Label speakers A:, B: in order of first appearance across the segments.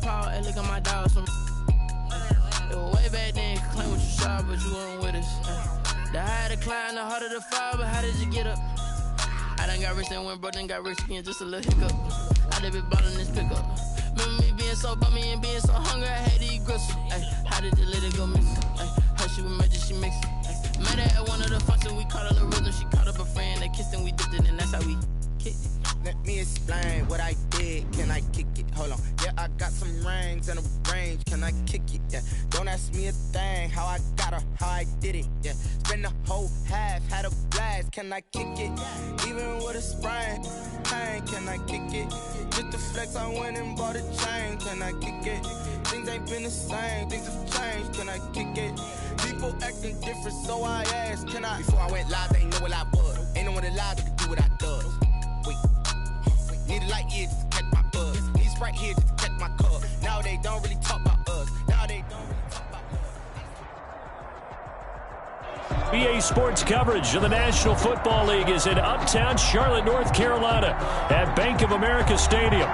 A: Paul, hey, look at my dog. It was way back then, you could claim what you saw, but you weren't with us. The higher the climb, the harder the fall, but how did you get up? I done got rich and went broke, then got rich again, just a little hiccup. I done been ballin' this pickup. Remember me being so bummy and being so hungry, I had to eat gristle. Ay, how did the lady go missing? Her she was magic, she mixed it. Met her at one of the functions, we caught a little rhythm. She caught up a friend, they kissed and we dipped it, and that's how we kicked it.
B: Let me explain what I did. Can I kick it? Hold on. Yeah, I got some rings and a range. Can I kick it? Yeah. Don't ask me a thing. How I got her, how I did it. Yeah. Spend the whole half, had a blast. Can I kick it? Even with a sprain, pain. Can I kick it? Just to flex, I went and bought a chain. Can I kick it? Things ain't been the same. Things have changed. Can I kick it? People acting different, so I asked. Can I? Before I went live, they ain't know what I was. Ain't no one alive that could do what I does. Need a light here just to catch my buzz. Need Sprite here just to catch my cup. Now they don't really talk about us. Now they don't really talk about us.
C: BA Sports coverage of the National Football League is in uptown Charlotte, North Carolina at Bank of America Stadium.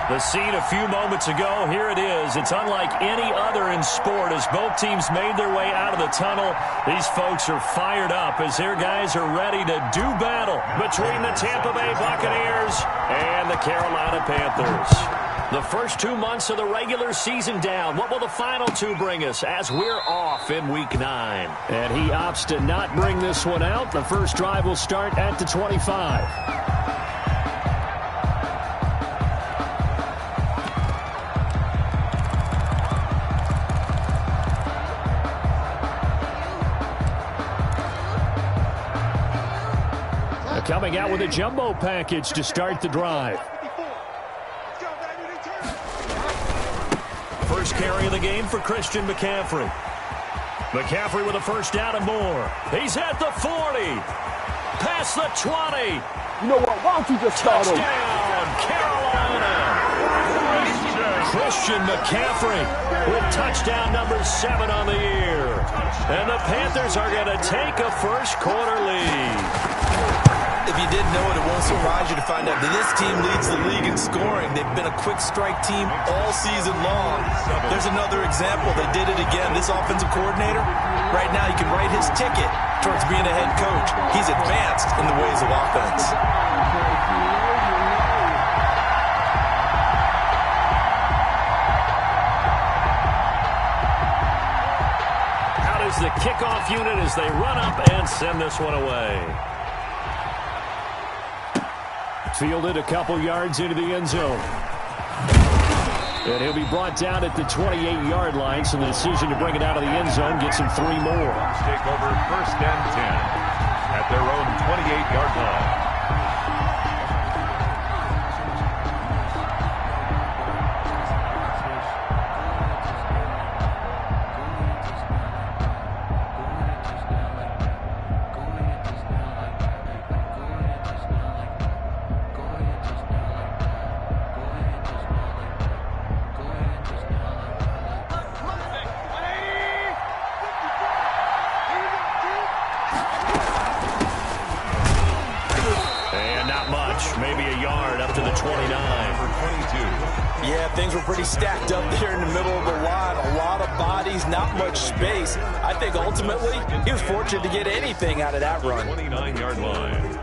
C: The scene a few moments ago, here it is. It's unlike any other in sport as both teams made their way out of the tunnel. These folks are fired up as their guys are ready to do battle between the Tampa Bay Buccaneers and the Carolina Panthers. The first 2 months of the regular season down. What will the final two bring us as we're off in Week 9? And he opts to not bring this one out. The first drive will start at the 25. Coming out with a jumbo package to start the drive. First carry of the game for Christian McCaffrey. McCaffrey with a first down and more. He's at the 40. Past the 20.
D: You know what? Why don't you just start over?
C: Touchdown, Carolina. Christian McCaffrey with touchdown number 7 on the year. And the Panthers are going to take a first quarter lead.
E: If you didn't know it, it won't surprise you to find out that this team leads the league in scoring. They've been a quick strike team all season long. There's another example. They did it again. This offensive coordinator, right now, you can write his ticket towards being a head coach. He's advanced in the ways of offense.
C: Out is the kickoff unit as they run up and send this one away. Fielded a couple yards into the end zone. And he'll be brought down at the 28-yard line, so the decision to bring it out of the end zone gets him 3 more.
F: Take over first and 10 at their own 28-yard line.
C: Maybe a yard up to the 29.
E: Yeah, things were pretty stacked up there in the middle of the line. A lot of bodies, not much space. I think ultimately he was fortunate to get anything out of that run.
F: 29-yard line.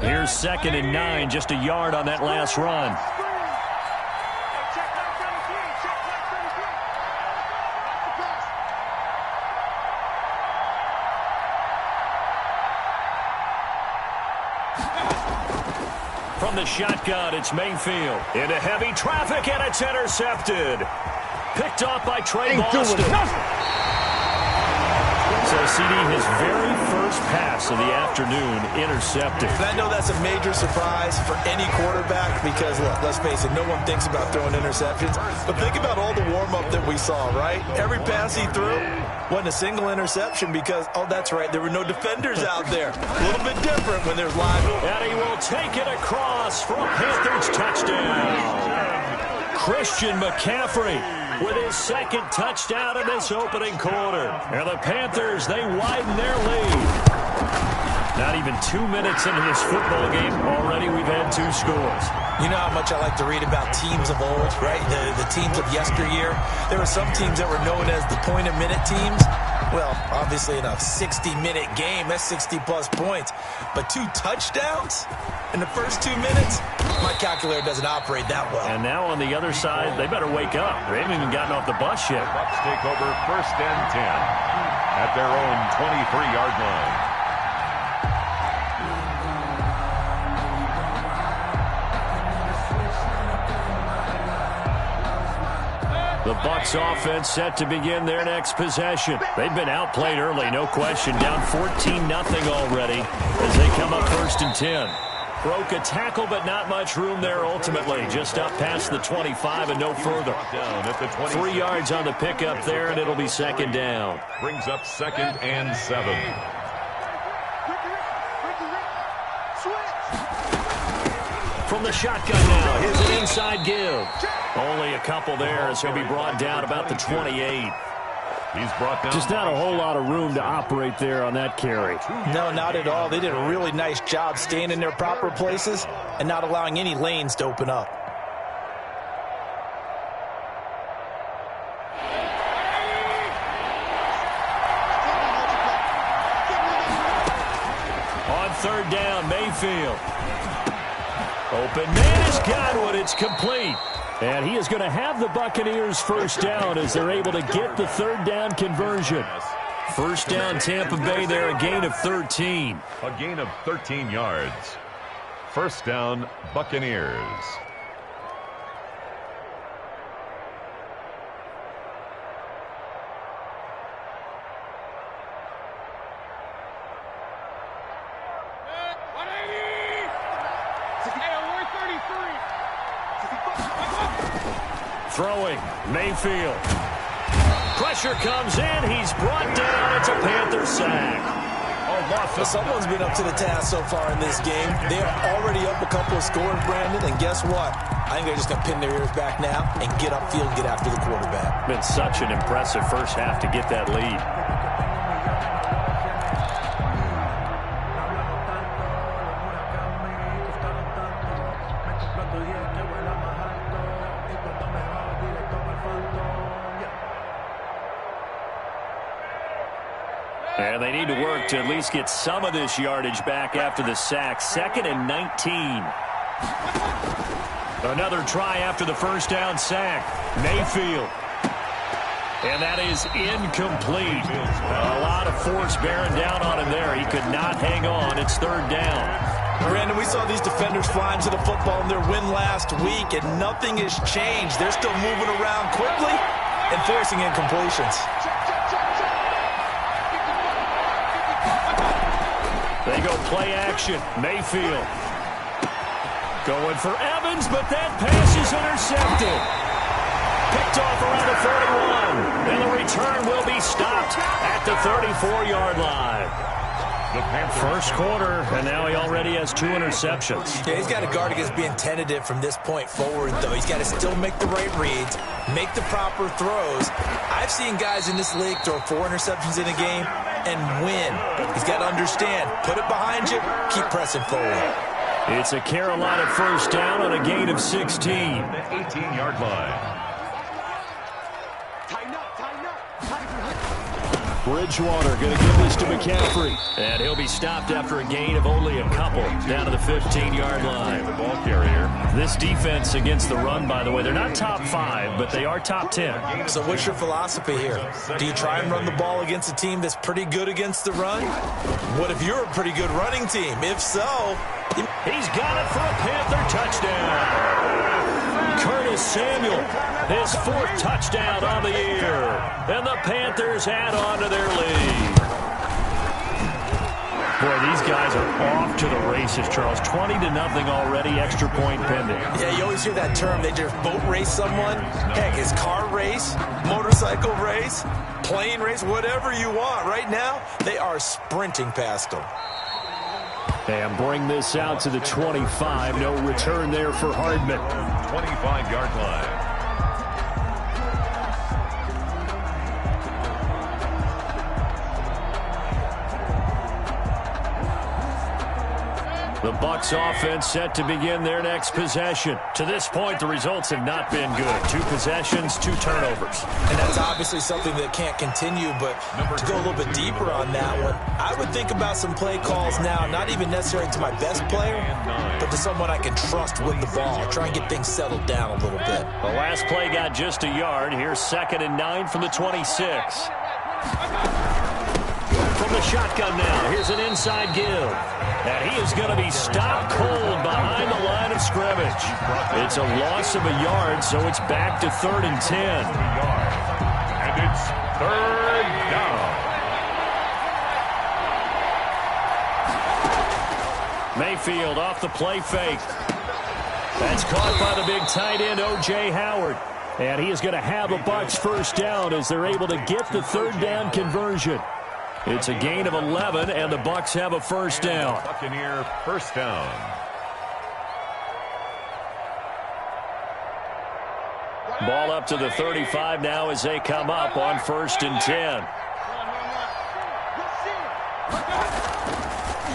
C: Here's 2nd and 9, just a yard on that last run. From the shotgun, it's Mayfield. Into heavy traffic, and it's intercepted. Picked off by Trey Boston. So CD, his very first pass of the afternoon intercepted.
E: And I know that's a major surprise for any quarterback because, look, let's face it, no one thinks about throwing interceptions. But think about all the warm-up that we saw, right? Every pass he threw wasn't a single interception because, oh, that's right, there were no defenders out there. A little bit different when there's live.
C: And he will take it across for a Panthers touchdown. Christian McCaffrey with his second touchdown in this opening quarter. And the Panthers, they widen their lead. Not even 2 minutes into this football game, already we've had 2 scores.
E: You know how much I like to read about teams of old, right? The teams of yesteryear. There were some teams that were known as the point-a-minute teams. Well, obviously in a 60-minute game, that's 60-plus points. But 2 touchdowns in the first 2 minutes? My calculator doesn't operate that well.
C: And now on the other side, they better wake up. They haven't even gotten off the bus yet.
F: The Bucs take over 1st and 10 at their own 23-yard line.
C: The Bucs offense set to begin their next possession. They've been outplayed early, no question. Down 14-0 already as they come up 1st and 10. Broke a tackle, but not much room there ultimately. Just up past the 25 and no further. 3 yards on the pickup there, and it'll be 2nd down.
F: Brings up 2nd and 7.
C: From the shotgun now, here's an inside give. Only a couple there as he'll be brought down about the 28.
F: He's brought down.
C: Just not a whole lot of room to operate there on that carry.
E: No, not at all. They did a really nice job staying in their proper places and not allowing any lanes to open up.
C: On 3rd down, Mayfield. Open man is Godwin. It's complete. And he is going to have the Buccaneers 1st down as they're able to get the 3rd down conversion. 1st down, Tampa Bay there, a gain of 13.
F: A gain of 13 yards. 1st down, Buccaneers.
C: Throwing, Mayfield. Pressure comes in. He's brought down. It's a Panther sack.
E: Well, someone's been up to the task so far in this game. They are already up a couple of scores, Brandon, and guess what? I think they're just going to pin their ears back now and get upfield and get after the quarterback.
C: Been such an impressive first half to get that lead. And they need to work to at least get some of this yardage back after the sack. 2nd and 19. Another try after the 1st down sack. Mayfield. And that is incomplete. A lot of force bearing down on him there. He could not hang on. It's 3rd down.
E: Brandon, we saw these defenders flying to the football in their win last week, and nothing has changed. They're still moving around quickly and forcing incompletions.
C: They go play action. Mayfield going for Evans, but that pass is intercepted. Picked off around the 31. And the return will be stopped at the 34-yard line. First quarter, and now he already has 2 interceptions.
E: Yeah, he's got to guard against being tentative from this point forward, though. He's got to still make the right reads, make the proper throws. I've seen guys in this league throw 4 interceptions in a game and win. He's got to understand, put it behind you, keep pressing forward.
C: It's a Carolina 1st down on a gain of 16.
F: The 18-yard line.
C: Bridgewater going to give this to McCaffrey. And he'll be stopped after a gain of only a couple down to the 15-yard line.
F: The ball carrier.
C: This defense against the run, by the way, they're not top 5, but they are top 10.
E: So what's your philosophy here? Do you try and run the ball against a team that's pretty good against the run? What if you're a pretty good running team? If so...
C: He's got it for a Panther touchdown. Curtis Samuel, his 4th touchdown on the year. And the Panthers add on to their lead. Boy, these guys are off to the races, Charles. 20-0 already, extra point pending.
E: Yeah, you always hear that term. They just boat race someone. Heck, it's car race, motorcycle race, plane race, whatever you want. Right now, they are sprinting past them.
C: And bring this out to the 25. No return there for Hardman.
F: 25-yard line.
C: The Bucs offense set to begin their next possession. To this point, the results have not been good. 2 possessions, 2 turnovers.
E: And that's obviously something that can't continue, but to go a little bit deeper on that one, I would think about some play calls now, not even necessarily to my best player, but to someone I can trust with the ball. Try and get things settled down a little bit.
C: The last play got just a yard. Here's 2nd and 9 from the 26. From the shotgun now, here's an inside give. And he is going to be stopped cold behind the line of scrimmage. It's a loss of a yard, so it's back to 3rd and 10.
F: And it's 3rd down.
C: Mayfield off the play fake. That's caught by the big tight end, O.J. Howard. And he is going to have a Bucs first down as they're able to get the 3rd down conversion. It's a gain of 11, and the Bucs have a first down.
F: Buccaneer first down.
C: Ball up to the 35 now as they come up on 1st and 10.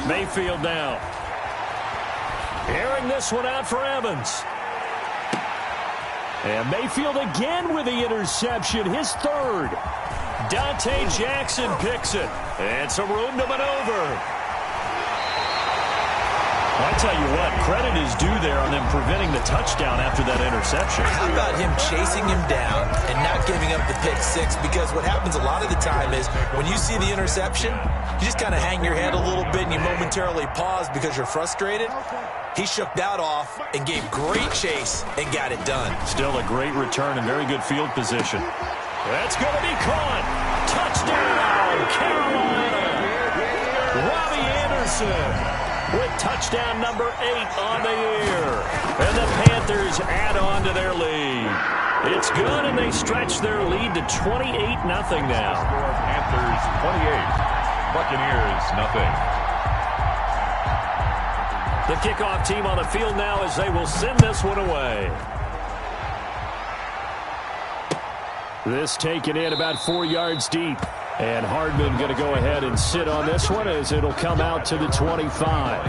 C: Mayfield now. Airing this one out for Evans. And Mayfield again with the interception, his 3rd. Dante Jackson picks it. And some room to maneuver. I tell you what, credit is due there on them preventing the touchdown after that interception.
E: How about him chasing him down and not giving up the pick 6? Because what happens a lot of the time is when you see the interception, you just kind of hang your head a little bit and you momentarily pause because you're frustrated. He shook that off and gave great chase and got it done.
C: Still a great return and very good field position. That's going to be caught. Touchdown, Carolina. Robbie Anderson with touchdown number 8 on the year. And the Panthers add on to their lead. It's good, and they stretch their lead to 28-0 now.
F: Panthers 28, Buccaneers nothing.
C: The kickoff team on the field now as they will send this one away. This taken in about 4 yards deep. And Hardman going to go ahead and sit on this one as it'll come out to the 25.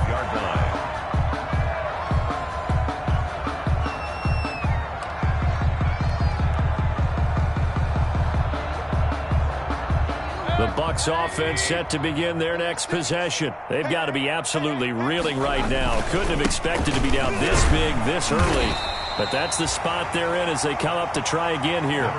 C: The Bucs offense set to begin their next possession. They've got to be absolutely reeling right now. Couldn't have expected to be down this big this early. But that's the spot they're in as they come up to try again here.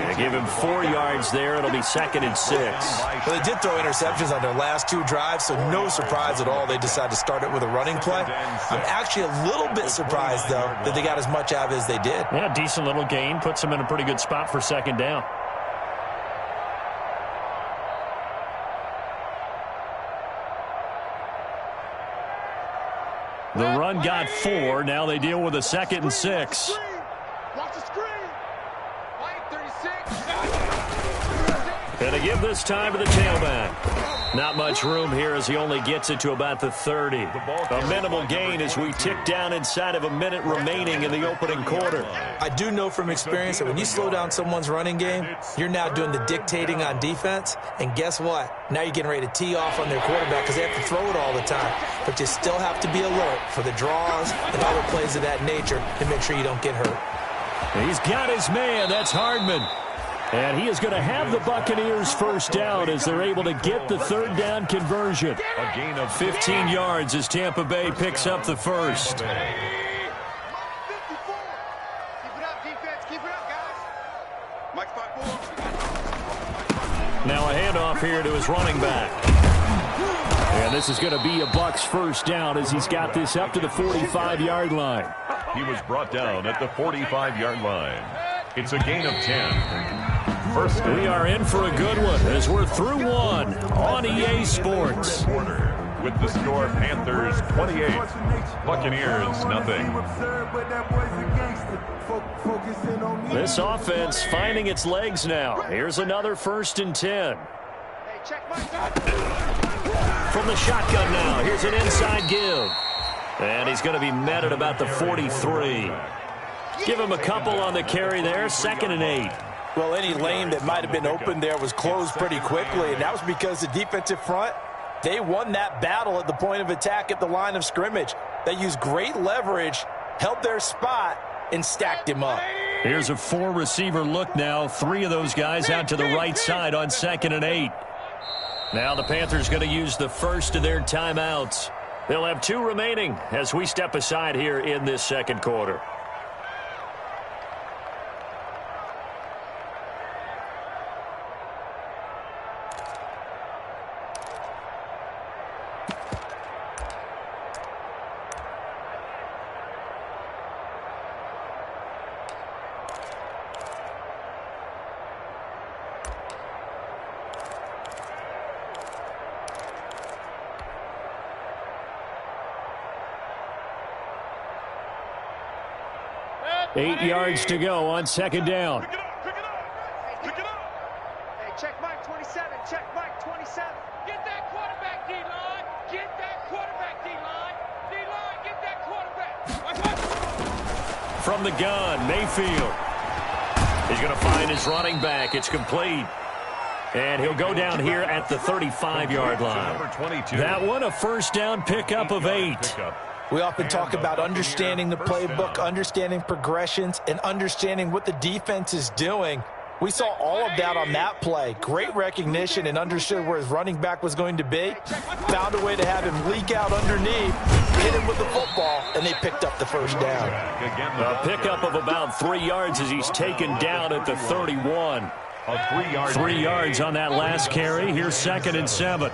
C: They give him 4 yards there. It'll be 2nd and 6.
E: Well, they did throw interceptions on their last 2 drives, so no surprise at all they decided to start it with a running play. I'm actually a little bit surprised, though, that they got as much out of it as they did.
C: Yeah, decent little gain. Puts them in a pretty good spot for 2nd down. The run got 4. Now they deal with a 2nd and 6.
G: Watch the screen. White 36.
C: And to give this time to the tailback. Not much room here as he only gets it to about the 30. A minimal gain as we tick down inside of a minute remaining in the opening quarter.
E: I do know from experience that when you slow down someone's running game, you're now doing the dictating on defense. And guess what? Now you're getting ready to tee off on their quarterback because they have to throw it all the time. But you still have to be alert for the draws and other plays of that nature to make sure you don't get hurt.
C: He's got his man. That's Hardman. And he is going to have the Buccaneers first down as they're able to get the 3rd down conversion.
F: A gain of
C: 15 yards as Tampa Bay picks up the first.
G: Keep it up, defense. Keep it up, guys. Mike 5-4.
C: Now a handoff here to his running back. And this is going to be a Bucs first down as he's got this up to the 45-yard line.
F: He was brought down at the 45-yard line. It's a gain of 10. First,
C: we are in for a good one as we're through one on EA Sports.
F: With the score, Panthers 28, Buccaneers nothing.
C: This offense finding its legs now. Here's another 1st and 10. From the shotgun now, here's an inside give. And he's going to be met at about the 43. Give him a couple on the carry there, 2nd and 8.
E: Well, any lane that might have been open there was closed pretty quickly, and that was because the defensive front They won that battle at the point of attack at the line of scrimmage. They used great leverage, held their spot, and stacked him up.
C: Here's a 4-receiver look now. 3 of those guys out to the right side on 2nd and 8. Now the Panthers going to use the first of their timeouts. They'll have 2 remaining as we step aside here in this second quarter. Eight yards to go on 2nd down.
G: Pick it up. Hey, check Mike 27. Check Mike 27. Get that quarterback, D-line. Get that quarterback, D-line. D-line, get that quarterback.
C: From the gun, Mayfield. He's going to find his running back. It's complete. And he'll go down here at the 35-yard line. That one, a first down pickup of 8.
E: We often talk about understanding the playbook, understanding progressions, and understanding what the defense is doing. We saw all of that on that play. Great recognition and understood where his running back was going to be. Found a way to have him leak out underneath, hit him with the football, and they picked up the first down.
C: A pickup of about 3 yards as he's taken down at the 31. 3 yards on that last carry. Here's 2nd and 7.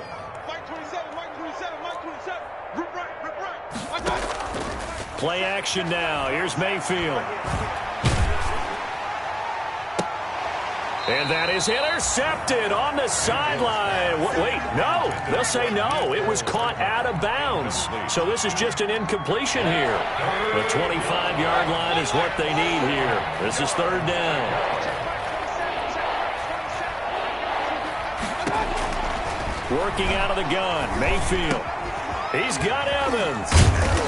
C: Play action now. Here's Mayfield. And that is intercepted on the sideline. Wait, no. They'll say no. It was caught out of bounds. So this is just an incompletion here. The 25-yard line is what they need here. This is 3rd down. Working out of the gun, Mayfield. He's got Evans.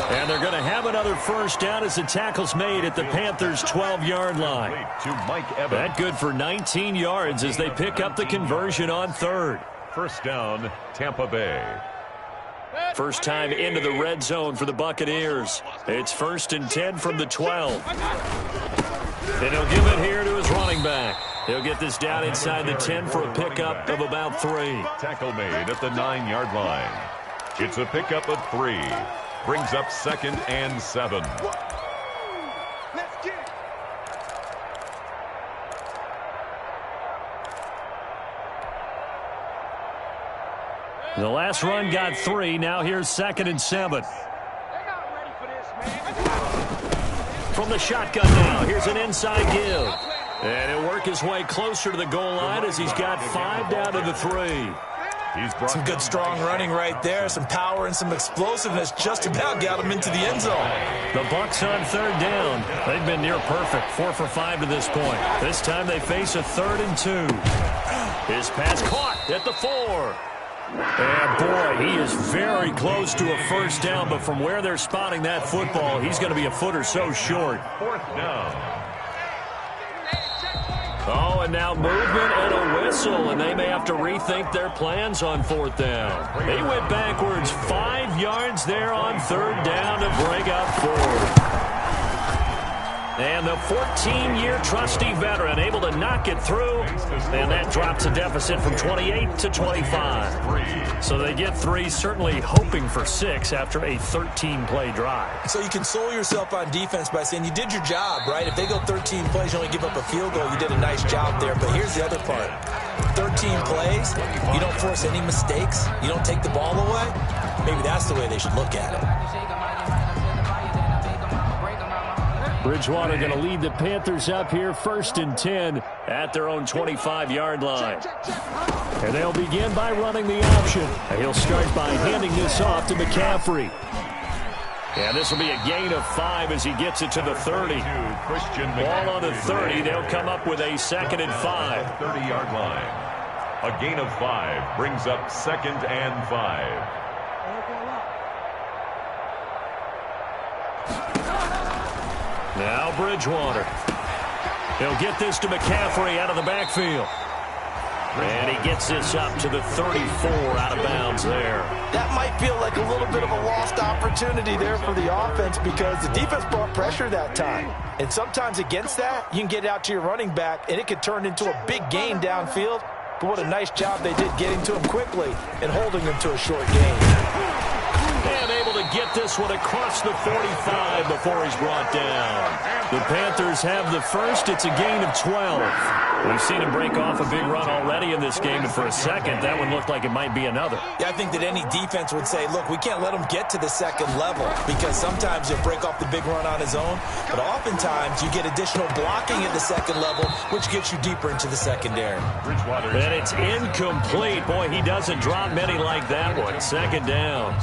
C: And they're going to have another first down as the tackle's made at the Panthers' 12-yard line. That good for 19 yards as they pick up the conversion on 3rd.
F: First down, Tampa Bay.
C: First time into the red zone for the Buccaneers. It's 1st and 10 from the 12. And he'll give it here to his running back. He'll get this down inside the 10 for a pickup of about 3.
F: Tackle made at the 9-yard line. It's a pickup of 3. Brings up 2nd and 7.
G: Let's get it.
C: The last run got 3. Now here's 2nd and 7.
G: They're not ready for this, man.
C: From the shotgun now, here's an inside give. And he'll work his way closer to the goal line as he's got 5 down to the 3.
E: Some good strong running right there, some power and some explosiveness, just about got him into the end zone.
C: The Bucs on 3rd down. They've been near perfect, 4 for 5 to this point. This time they face a 3rd and 2. His pass caught at the 4. And boy, he is very close to a first down, but from where they're spotting that football, he's going to be a foot or so short.
F: 4th down.
C: Oh, and now movement and a whistle, and they may have to rethink their plans on 4th down. They went backwards 5 yards there on 3rd down to bring up 4th. And the 14-year trusty veteran able to knock it through, and that drops a deficit from 28 to 25. So they get 3, certainly hoping for 6 after a 13-play drive.
E: So you console yourself on defense by saying you did your job, right? If they go 13 plays, you only give up a field goal, you did a nice job there. But here's the other part. 13 plays, you don't force any mistakes, you don't take the ball away. Maybe that's the way they should look at it.
C: Bridgewater going to lead the Panthers up here, 1st and 10 at their own 25-yard line. And they'll begin by running the option. And he'll start by handing this off to McCaffrey. And this will be a gain of 5 as he gets it to the 30. Ball on the 30. They'll come up with a 2nd and 5.
F: 30-yard line. A gain of 5 brings up 2nd and 5.
C: Now Bridgewater. He'll get this to McCaffrey out of the backfield. And he gets this up to the 34 out of bounds there.
E: That might feel like a little bit of a lost opportunity there for the offense because the defense brought pressure that time. And sometimes against that, you can get out to your running back, and it could turn into a big gain downfield. But what a nice job they did getting to him quickly and holding him to a short gain.
C: And able to get this one across the 45 before he's brought down. The Panthers have the first. It's a gain of 12. We've seen him break off a big run already in this game, and for a second, that one looked like it might be another.
E: Yeah, I think that any defense would say, look, we can't let him get to the second level because sometimes he'll break off the big run on his own, but oftentimes you get additional blocking at the second level, which gets you deeper into the secondary.
C: And it's incomplete. Boy, he doesn't drop many like that one. Second down.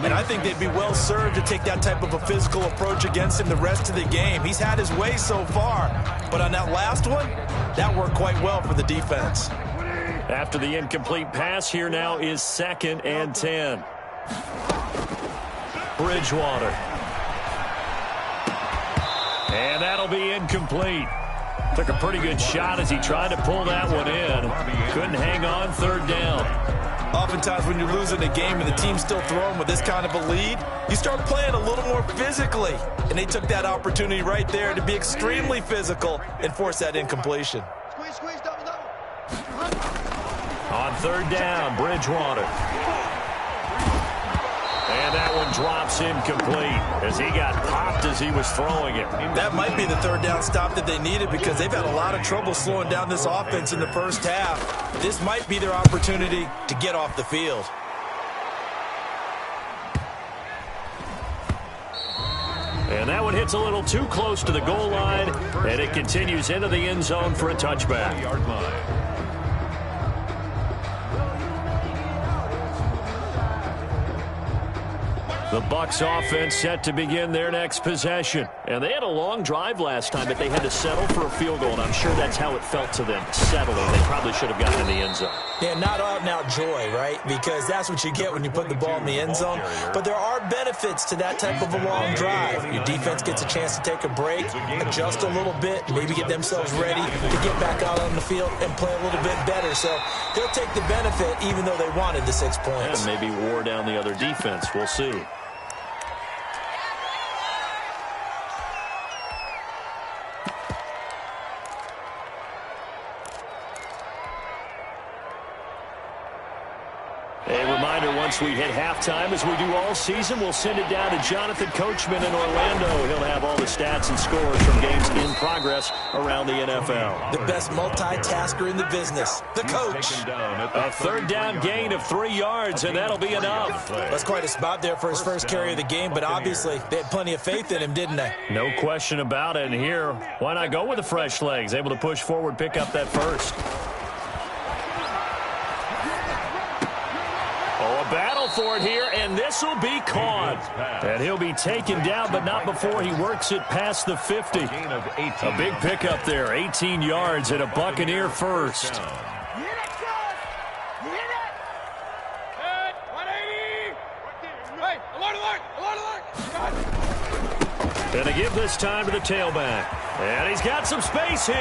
E: And I think they'd be well served to take that type of a physical approach against him the rest of the game. He's had his way so far, but on that last one, that worked quite well for the defense.
C: After the incomplete pass, here now is 2nd and 10. Bridgewater. And that'll be incomplete. Took a pretty good shot as he tried to pull that one in. Couldn't hang on. 3rd down.
E: Oftentimes when you're losing a game and the team's still throwing with this kind of a lead, you start playing a little more physically. And they took that opportunity right there to be extremely physical and force that incompletion.
G: Squeeze, double.
C: On 3rd down, Bridgewater. And that one drops incomplete as he got popped as he was throwing it.
E: That might be the 3rd down stop that they needed because they've had a lot of trouble slowing down this offense in the first half. This might be their opportunity to get off the field.
C: And that one hits a little too close to the goal line, and it continues into the end zone for a touchback. The Bucs offense set to begin their next possession. And they had a long drive last time, but they had to settle for a field goal, and I'm sure that's how it felt to them, settling. They probably should have gotten in the end zone.
E: Yeah, not out-and-out joy, right? Because that's what you get when you put the ball in the end zone. But there are benefits to that type of a long drive. Your defense gets a chance to take a break, adjust a little bit, maybe get themselves ready to get back out on the field and play a little bit better. So they'll take the benefit even though they wanted the 6 points.
C: And maybe wore down the other defense. We'll see. Once we hit halftime, as we do all season, we'll send it down to Jonathan Coachman in Orlando. He'll have all the stats and scores from games in progress around the NFL.
E: The best multitasker in the business, the coach.
C: A 3rd down gain of 3 yards, and that'll be enough.
E: That's quite a spot there for his first carry of the game, but obviously they had plenty of faith in him, didn't they?
C: No question about it. And here, why not go with the fresh legs? Able to push forward, pick up that first. Battle for it here, and this will be caught. And he'll be taken down, but not before he works it past the 50. A big pickup there, 18 yards and a Buccaneer first. And they give this time to the tailback. And he's got some space here.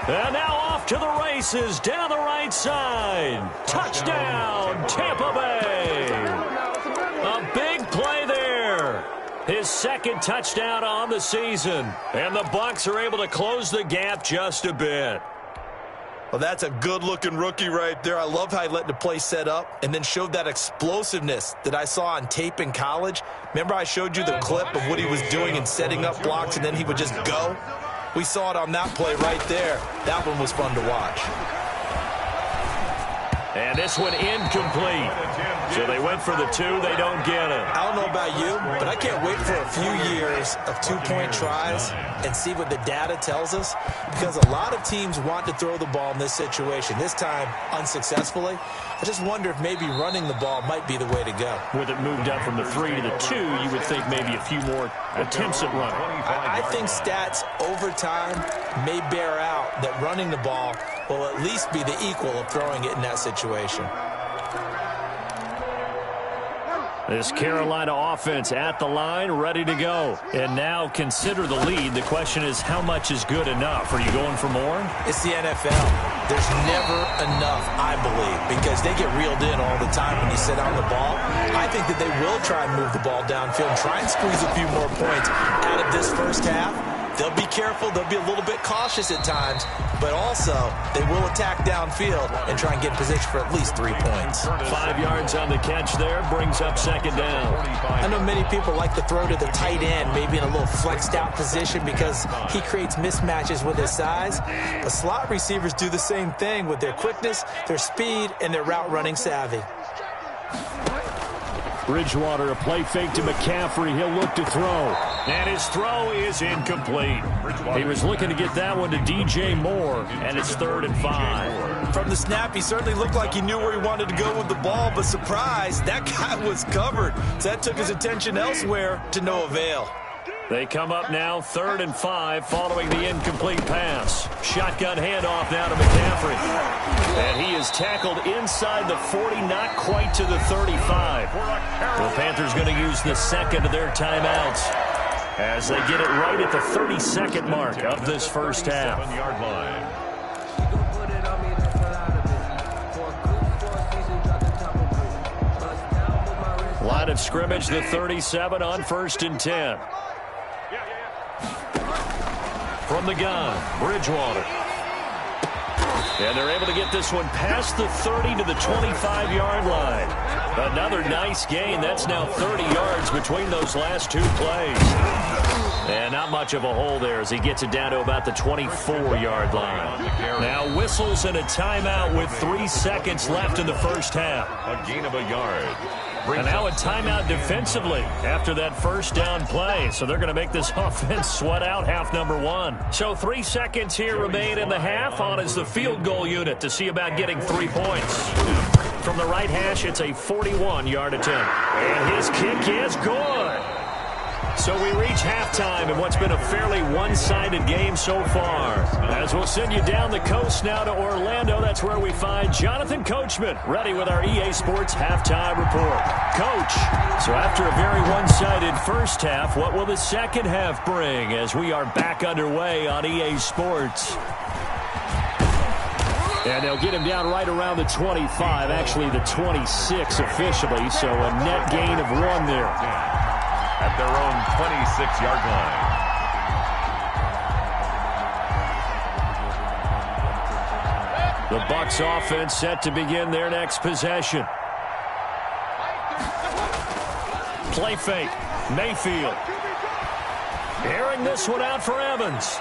C: And now off to the races down the right side. Touchdown, Tampa Bay. A big play there. His 2nd touchdown on the season. And the Bucs are able to close the gap just a bit.
E: Well, that's a good-looking rookie right there. I love how he let the play set up and then showed that explosiveness that I saw on tape in college. Remember I showed you the clip of what he was doing and setting up blocks, and then he would just go? We saw it on that play right there. That one was fun to watch.
C: And this one incomplete. So they went for the 2. They don't get it.
E: I don't know about you, but I can't wait for a few years of 2-point tries and see what the data tells us, because a lot of teams want to throw the ball in this situation, this time unsuccessfully. I just wonder if maybe running the ball might be the way to go.
C: With it moved up from the 3 to the 2, you would think maybe a few more attempts at running.
E: I think stats over time may bear out that running the ball will at least be the equal of throwing it in that situation.
C: This Carolina offense at the line, ready to go. And now consider the lead. The question is, how much is good enough? Are you going for more?
E: It's the NFL. There's never enough, I believe, because they get reeled in all the time when you sit on the ball. I think that they will try and move the ball downfield and try and squeeze a few more points out of this first half. They'll be careful. They'll be a little bit cautious at times, but also they will attack downfield and try and get in position for at least 3 points.
C: 5 yards on the catch there, brings up second down.
E: I know many people like to throw to the tight end, maybe in a little flexed out position because he creates mismatches with his size. But slot receivers do the same thing with their quickness, their speed, and their route running savvy.
C: Bridgewater, a play fake to McCaffrey. He'll look to throw. And his throw is incomplete. He was looking to get that one to DJ Moore, and it's 3rd and 5.
E: From the snap, he certainly looked like he knew where he wanted to go with the ball, but surprise, that guy was covered. So that took his attention elsewhere to no avail.
C: They come up now 3rd and 5 following the incomplete pass. Shotgun handoff now to McCaffrey. And he is tackled inside the 40, not quite to the 35. The Panthers going to use the second of their timeouts as they get it right at the 32nd mark of this first half. Line of scrimmage, the 37 on 1st and 10. From the gun, Bridgewater. And they're able to get this one past the 30 to the 25-yard line. Another nice gain. That's now 30 yards between those last 2 plays. And not much of a hole there as he gets it down to about the 24-yard line. Now whistles and a timeout with 3 seconds left in the first half.
F: A gain of a yard.
C: And now a timeout defensively after that first down play. So they're going to make this offense sweat out half number 1. So 3 seconds here remain in the half. On is the field goal unit to see about getting 3 points. From the right hash, it's a 41-yard attempt. And his kick is good. So we reach halftime in what's been a fairly one-sided game so far. As we'll send you down the coast now to Orlando, that's where we find Jonathan Coachman, ready with our EA Sports Halftime Report. Coach, so after a very one-sided first half, what will the second half bring as we are back underway on EA Sports? And they'll get him down right around the 25, actually the 26 officially, so a net gain of 1 there.
F: At their own 26-yard line.
C: The Bucs offense set to begin their next possession. Play fake. Mayfield. Airing this one out for Evans.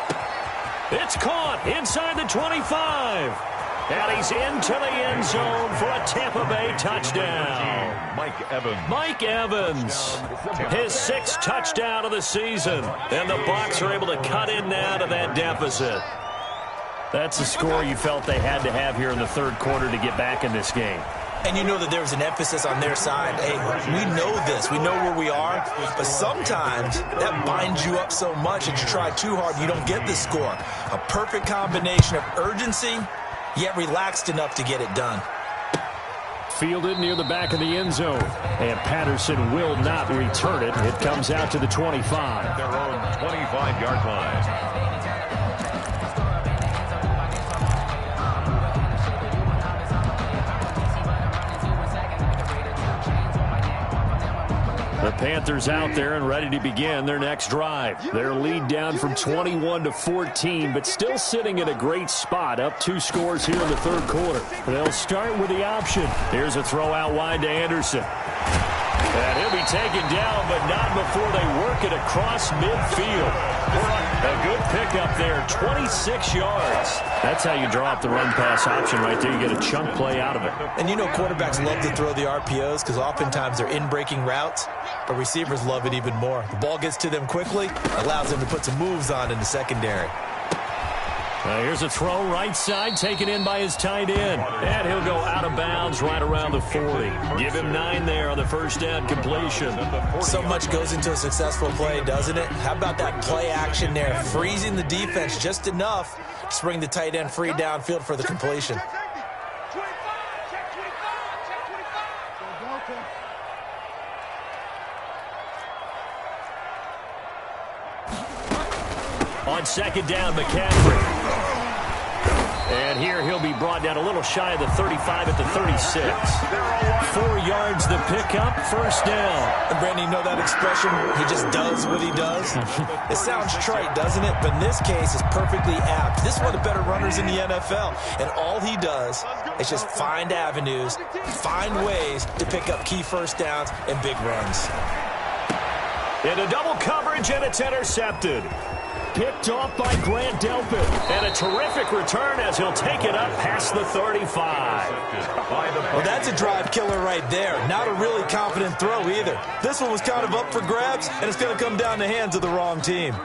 C: It's caught inside the 25. And he's into the end zone for a Tampa Bay touchdown. Mike Evans, his 6th touchdown of the season. And the Bucs are able to cut in now to that deficit. That's the score you felt they had to have here in the 3rd quarter to get back in this game.
E: And you know that there was an emphasis on their side. Hey, we know this. We know where we are. But sometimes that binds you up so much that you try too hard, you don't get the score. A perfect combination of urgency, yet relaxed enough to get it done.
C: Fielded near the back of the end zone. And Patterson will not return it. It comes out to the 25.
F: Their own 25-yard line.
C: The Panthers out there and ready to begin their next drive. Their lead down from 21 to 14, but still sitting in a great spot, up 2 scores here in the 3rd quarter. They'll start with the option. Here's a throw out wide to Anderson. And he'll be taken down, but not before they work it across midfield. A good pickup there, 26 yards. That's how you draw up the run-pass option right there. You get a chunk play out of it.
E: And you know quarterbacks love to throw the RPOs because oftentimes they're in-breaking routes, but receivers love it even more. The ball gets to them quickly, allows them to put some moves on in the secondary.
C: Here's a throw right side, taken in by his tight end. And he'll go out of bounds right around the 40. Give him 9 there on the first down completion.
E: So much goes into a successful play, doesn't it? How about that play action there? Freezing the defense just enough to bring the tight end free downfield for the completion.
C: on second down, McCaffrey. And here he'll be brought down a little shy of the 35 at the 36. 4 yards the pickup, first down.
E: And Brandon, you know that expression, he just does what he does? It sounds trite, doesn't it? But in this case, it's perfectly apt. This is one of the better runners in the NFL. And all he does is just find avenues, find ways to pick up key first downs and big runs.
C: Into double coverage, and it's intercepted. Picked off by Grant Delpit. And a terrific return as he'll take it up past the 35.
E: Well, that's a drive killer right there. Not a really confident throw either. This one was kind of up for grabs, and it's going to come down the hands of the wrong team.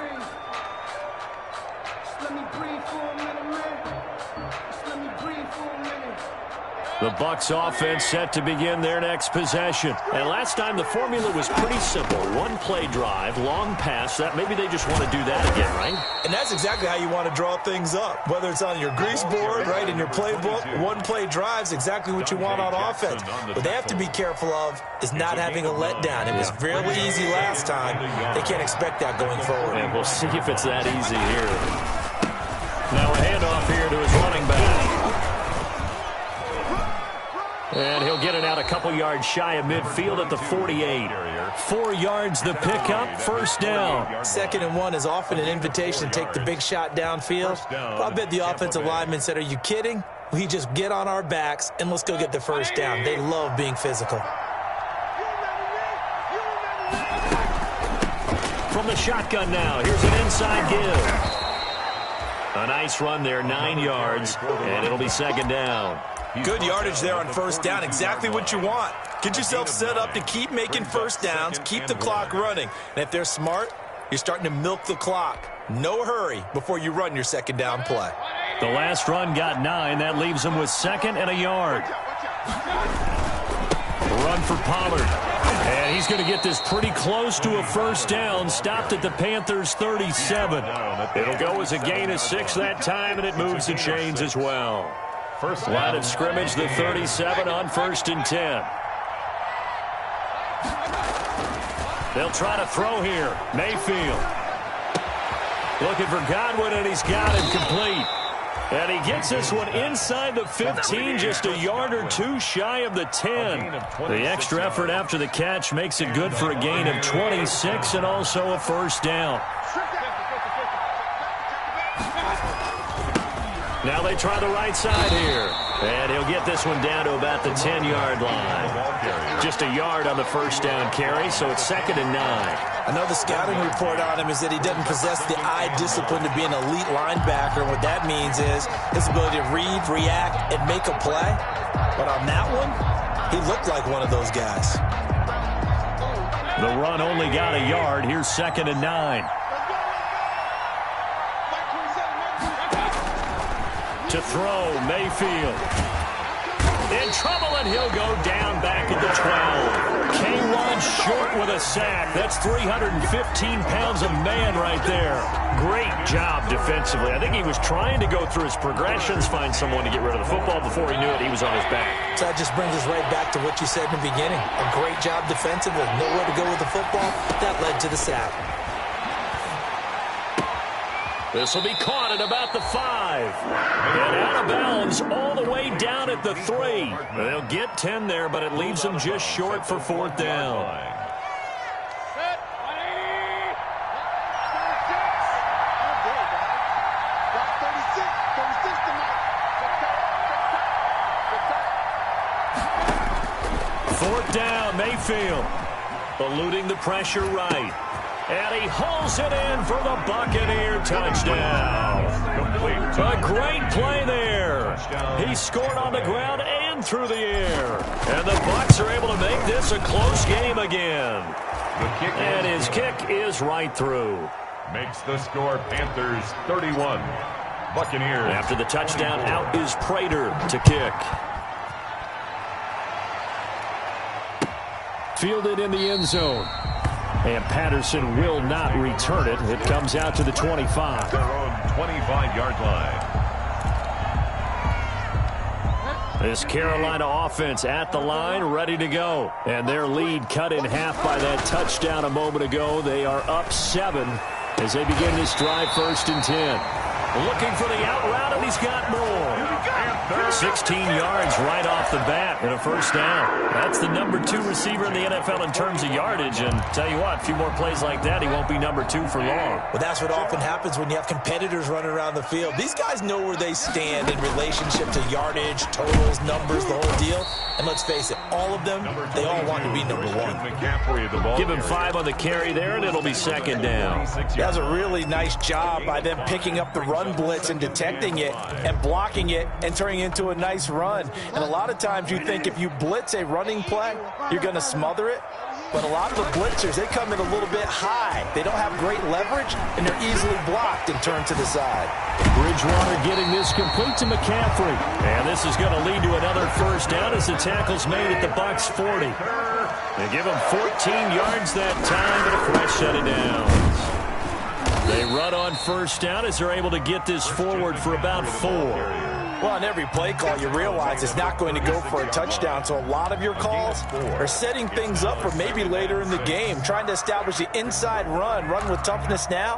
C: The Bucs offense set to begin their next possession. And last time the formula was pretty simple. One play drive, long pass. That maybe they just want to do that again, right?
E: And that's exactly how you want to draw things up. Whether it's on your grease board, right, in your playbook, one play drive is exactly what you want on offense. What they have to be careful of is not having a letdown. It was really easy last time. They can't expect that going forward.
C: And we'll see if it's that easy here. Now a handoff here to his running back. And he'll get it out a couple yards shy of midfield at the 48. 4 yards the pickup, first down.
E: 2nd and 1 is often an invitation to take the big shot downfield. But I bet the offensive lineman said, are you kidding? We just get on our backs and let's go get the first down. They love being physical.
C: From the shotgun now, here's an inside give. A nice run there, 9 yards, and it'll be second down.
E: Good yardage there on first down, exactly what you want. Get yourself set up to keep making first downs, keep the clock running. And if they're smart, you're starting to milk the clock. No hurry before you run your second down play.
C: The last run got 9. That leaves them with 2nd and a yard. Run for Pollard. And he's going to get this pretty close to a first down. Stopped at the Panthers' 37. It'll go as a gain of 6 that time, and it moves the chains as well. First line of scrimmage, the 37 on 1st and 10. They'll try to throw here. Mayfield. Looking for Godwin, and he's got it complete. And he gets this one inside the 15, just a yard or 2 shy of the 10. The extra effort after the catch makes it good for a gain of 26 and also a first down. Now they try the right side here. And he'll get this one down to about the 10-yard line. Just a yard on the first down carry, so it's 2nd and 9.
E: I know the scouting report on him is that he doesn't possess the eye discipline to be an elite linebacker. What that means is his ability to read, react, and make a play. But on that one, he looked like one of those guys.
C: The run only got a yard. Here's 2nd and 9. To throw, Mayfield. In trouble, and he'll go down back at the 12. K-1 short with a sack. That's 315 pounds of man right there. Great job defensively. I think he was trying to go through his progressions, find someone to get rid of the football. Before he knew it, he was on his back.
E: So that just brings us right back to what you said in the beginning. A great job defensively. Nowhere to go with the football. That led to the sack.
C: This will be caught at about the 5. And out of bounds all the way down at the 3. They'll get 10 there, but it leaves them just short for 4th down. Fourth down, Mayfield. Eluding the pressure right. And he hauls it in for the Buccaneer touchdown. A great play there. He scored on the ground and through the air. And the Bucs are able to make this a close game again. And his kick is right through.
F: Makes the score Panthers 31. Buccaneers.
C: After the touchdown, out is Prater to kick. Fielded in the end zone. And Patterson will not return it. It comes out to the 25.
F: Their own 25-yard line.
C: This Carolina offense at the line, ready to go. And their lead cut in half by that touchdown a moment ago. They are up 7 as they begin this drive, 1st and 10. Looking for the out route, and he's got more. 16 yards right off the bat and a 1st down. That's the number 2 receiver in the NFL in terms of yardage. And tell you what, a few more plays like that, he won't be number 2 for long.
E: Well, that's what often happens when you have competitors running around the field. These guys know where they stand in relationship to yardage, totals, numbers, the whole deal. And let's face it, all of them, they all want to be number 1.
C: Give him 5 on the carry there, and it'll be 2nd down.
E: That was a really nice job by them picking up the run blitz and detecting it and blocking it and turning it into a nice run. And a lot of times you think if you blitz a running play, you're going to smother it. But a lot of the blitzers, they come in a little bit high. They don't have great leverage, and they're easily blocked and turned to the side.
C: Bridgewater getting this complete to McCaffrey. And this is going to lead to another 1st down as the tackle's made at the Bucs 40. They give him 14 yards that time, but a fresh set of downs. They run on 1st down as they're able to get this forward for about 4.
E: Well, on every play call, you realize it's not going to go for a touchdown, so a lot of your calls are setting things up for maybe later in the game, trying to establish the inside run with toughness now,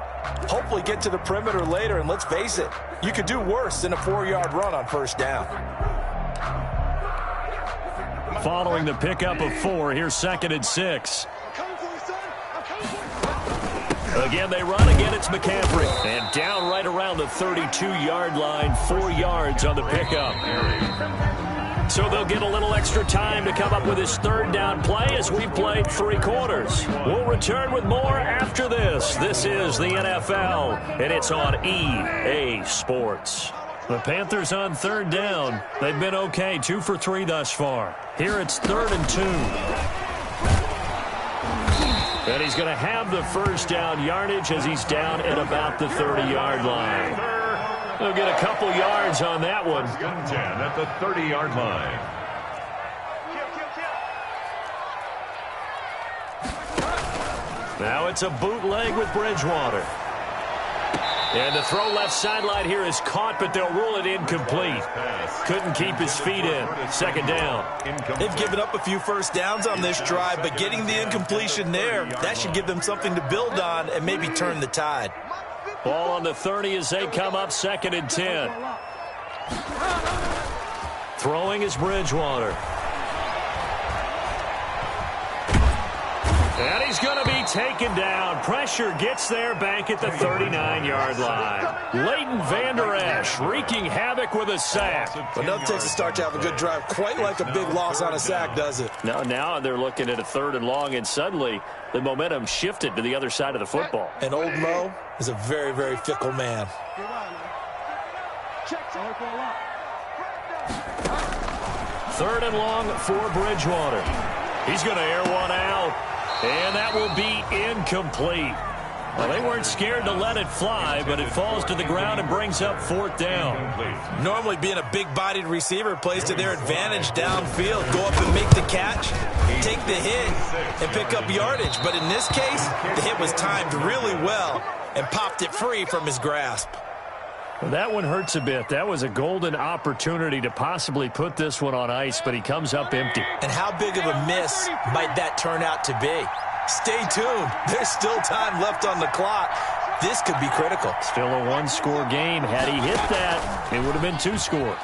E: hopefully get to the perimeter later, and let's face it, you could do worse than a 4-yard run on 1st down.
C: Following the pickup of 4, here's 2nd and 6. Again, they run. Again, it's McCaffrey. And down right around the 32-yard line, 4 yards on the pickup. So they'll get a little extra time to come up with his 3rd down play as we've played 3 quarters. We'll return with more after this. This is the NFL, and it's on EA Sports. The Panthers on 3rd down. They've been okay, 2 for 3 thus far. Here it's 3rd and 2. And he's going to have the 1st down yardage as he's down at about the 30-yard line. They'll get a couple yards on that one.
F: 10 at the 30-yard line.
C: Now it's a bootleg with Bridgewater. And the throw left sideline here is caught, but they'll rule it incomplete. Couldn't keep his feet in. 2nd down.
E: They've given up a few 1st downs on this drive, but getting the incompletion there, that should give them something to build on and maybe turn the tide.
C: Ball on the 30 as they come up, 2nd and 10. Throwing is Bridgewater. And he's going to be taken down. Pressure gets there back at the 39-yard line. Leighton Vander Esch wreaking havoc with a sack.
E: But nothing takes a start to have a good drive quite like a big loss on a sack, does it?
C: No, now they're looking at a 3rd and long, and suddenly the momentum shifted to the other side of the football.
E: And old Mo is a very, very fickle man.
C: 3rd and long for Bridgewater. He's going to air one out. And that will be incomplete. Well, they weren't scared to let it fly, but it falls to the ground and brings up 4th down.
E: Normally being a big-bodied receiver plays to their advantage downfield. Go up and make the catch, take the hit, and pick up yardage. But in this case, the hit was timed really well and popped it free from his grasp.
C: Well, that one hurts a bit. That was a golden opportunity to possibly put this one on ice, but he comes up empty.
E: And how big of a miss might that turn out to be? Stay tuned. There's still time left on the clock. This could be critical.
C: Still a 1-score game. Had he hit that, it would have been 2 scores.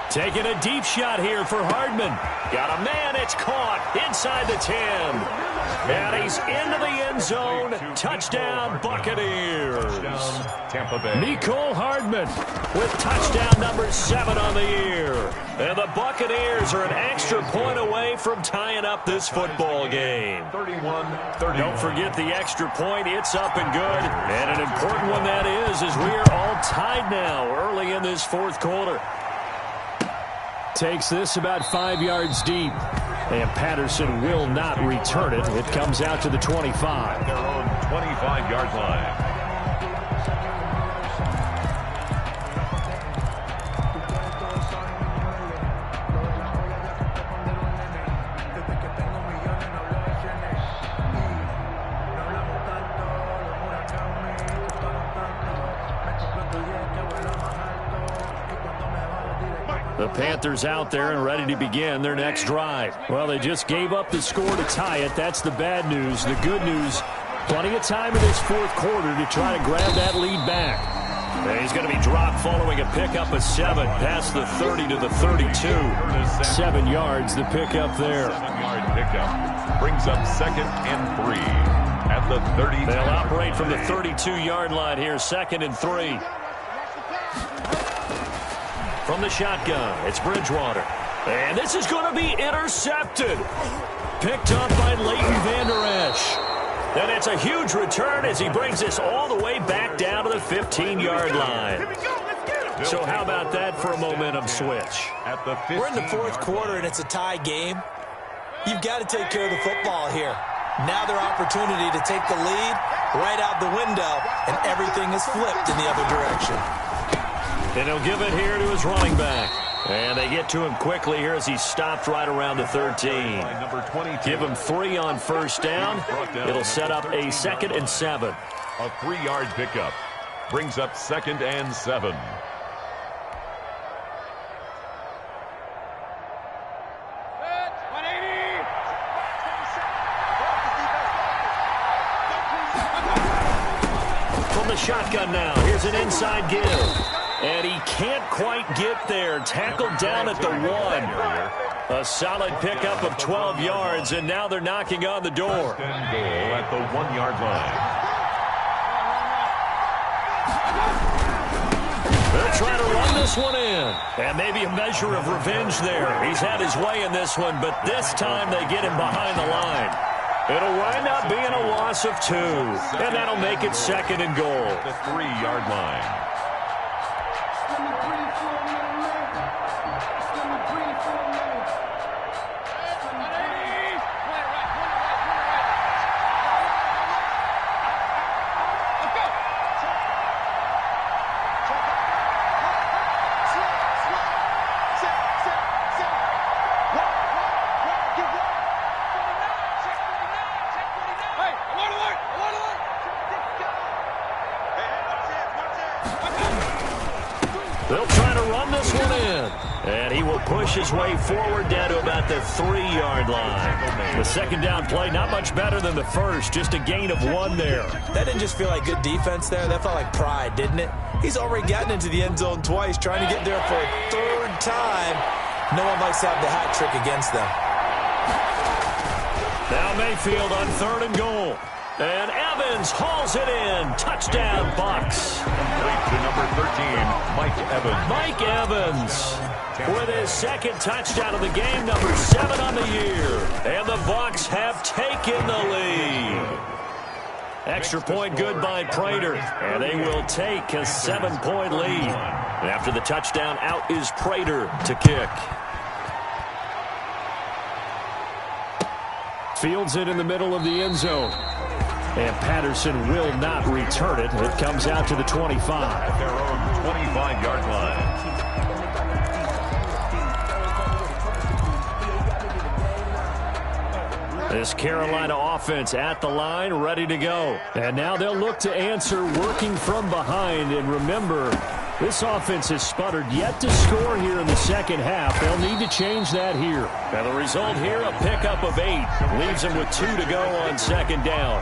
C: Taking a deep shot here for Hardman. Got a man. It's caught inside the 10. And he's into the end zone. Touchdown, Buccaneers. Mecole Hardman with touchdown number 7 on the year. And the Buccaneers are an extra point away from tying up this football game.
F: 31-31.
C: Don't forget the extra point. It's up and good. And an important one that is, as we are all tied now early in this 4th quarter. Takes this about 5 yards deep. And Patterson will not return it. It comes out to the 25.
F: Their own 25-yard line.
C: The Panthers out there and ready to begin their next drive. Well, they just gave up the score to tie it. That's the bad news. The good news, Plenty of time in this fourth quarter to try to grab that lead back. And he's going to be dropped following a pickup of 7 past the 30 to the 32. 7 yards, the pickup there.
F: 7-yard pickup brings up 2nd and 3 at the 30.
C: They'll operate from the 32-yard line here, 2nd and 3. From the shotgun, it's Bridgewater. And this is going to be intercepted. Picked up by Leighton Vander Esch. And it's a huge return as he brings this all the way back down to the 15-yard line. So how about that for a momentum switch?
E: We're in the fourth quarter, and it's a tie game. You've got to take care of the football here. Now their opportunity to take the lead right out the window, and everything is flipped in the other direction.
C: And he'll give it here to his running back. And they get to him quickly here as he's stopped right around the 13. Give him 3 on first down. It'll set up a 2nd and 7.
F: A 3-yard pickup brings up 2nd and 7.
C: From the shotgun now, here's an inside give. And he can't quite get there. Tackled down at the 1. A solid pickup of 12 yards, and now they're knocking on the door.
F: First and goal at the 1-yard line.
C: They'll try to run this one in. And maybe a measure of revenge there. He's had his way in this one, but this time they get him behind the line. It'll wind up being a loss of 2. And that'll make it 2nd and goal.
F: The 3-yard line.
C: They'll try to run this one in. And he will push his way forward down to about the 3-yard line. The second down play, not much better than the first. Just a gain of 1 there.
E: That didn't just feel like good defense there. That felt like pride, didn't it? He's already gotten into the end zone twice, trying to get there for a 3rd time. No one likes to have the hat trick against them.
C: Now Mayfield on 3rd and goal. And Evans hauls it in. Touchdown, Bucs.
F: Complete to number 13, Mike Evans.
C: Mike Evans with his 2nd touchdown of the game, number 7 on the year. And the Bucs have taken the lead. Extra point good by Prater. And they will take a 7-point lead. And after the touchdown, out is Prater to kick. Fields it in the middle of the end zone. And Patterson will not return it. It comes out to the 25.
F: At their own 25-yard line.
C: This Carolina offense at the line, ready to go. And now they'll look to answer working from behind. And remember, this offense has sputtered yet to score here in the second half. They'll need to change that here. And the result here, a pickup of 8. Leaves them with 2 to go on 2nd down.